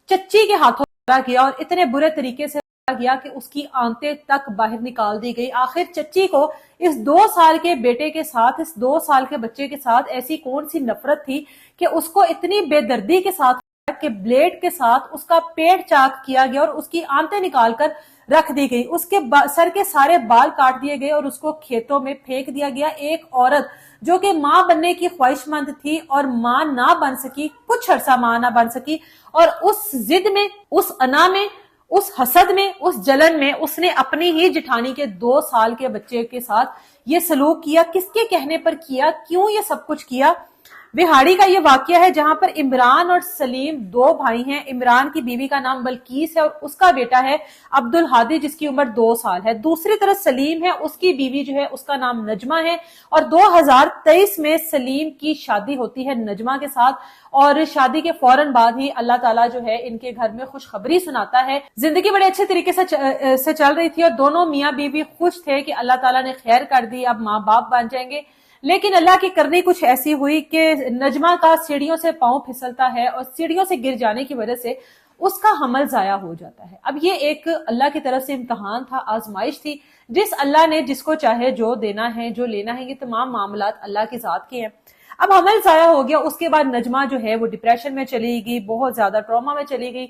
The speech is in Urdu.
چچی کے ہاتھوں کیا اور اتنے برے طریقے سے گیا کہ اس کی آنتیں تک باہر نکال دی گئی. آخر چچی کو اس 2 سال کے بیٹے کے ساتھ، اس 2 سال کے بچے کے ساتھ ایسی کون سی نفرت تھی کہ اس کو اتنی بے دردی کے ساتھ کہ بلیڈ کے ساتھ اس کا پیٹ چاک کیا گیا اور اس کی آنتیں نکال کر رکھ دی گئی. اس کے سر کے سارے بال کاٹ دیے گئے اور اس کو کھیتوں میں پھینک دیا گیا. ایک عورت جو کہ ماں بننے کی خواہش مند تھی اور ماں نہ بن سکی، کچھ عرصہ ماں نہ بن سکی، اور اس ضد میں، اس انا میں، اس حسد میں، اس جلن میں اس نے اپنی ہی جٹھانی کے 2 سال کے بچے کے ساتھ یہ سلوک کیا. کس کے کہنے پر کیا؟ کیوں یہ سب کچھ کیا؟ وہاڑی کا یہ واقعہ ہے جہاں پر عمران اور سلیم 2 بھائی ہیں. عمران کی بیوی کا نام بلقیس ہے اور اس کا بیٹا ہے عبد الحادی جس کی عمر 2 سال ہے. دوسری طرف سلیم ہے، اس کی بیوی جو ہے اس کا نام نجمہ ہے اور 2023 میں سلیم کی شادی ہوتی ہے نجمہ کے ساتھ، اور شادی کے فوراً بعد ہی اللہ تعالیٰ جو ہے ان کے گھر میں خوشخبری سناتا ہے. زندگی بڑے اچھے طریقے سے چل رہی تھی اور دونوں میاں بیوی خوش تھے کہ اللہ تعالیٰ نے خیر کر دی، اب ماں باپ بن جائیں گے. لیکن اللہ کی کرنی کچھ ایسی ہوئی کہ نجمہ کا سیڑھیوں سے پاؤں پھسلتا ہے اور سیڑھیوں سے گر جانے کی وجہ سے اس کا حمل ضائع ہو جاتا ہے. اب یہ ایک اللہ کی طرف سے امتحان تھا، آزمائش تھی. جس اللہ نے جس کو چاہے جو دینا ہے، جو لینا ہے، یہ تمام معاملات اللہ کی ذات کے ہیں. اب حمل ضائع ہو گیا. اس کے بعد نجمہ جو ہے وہ ڈپریشن میں چلی گئی، بہت زیادہ ٹراما میں چلی گئی.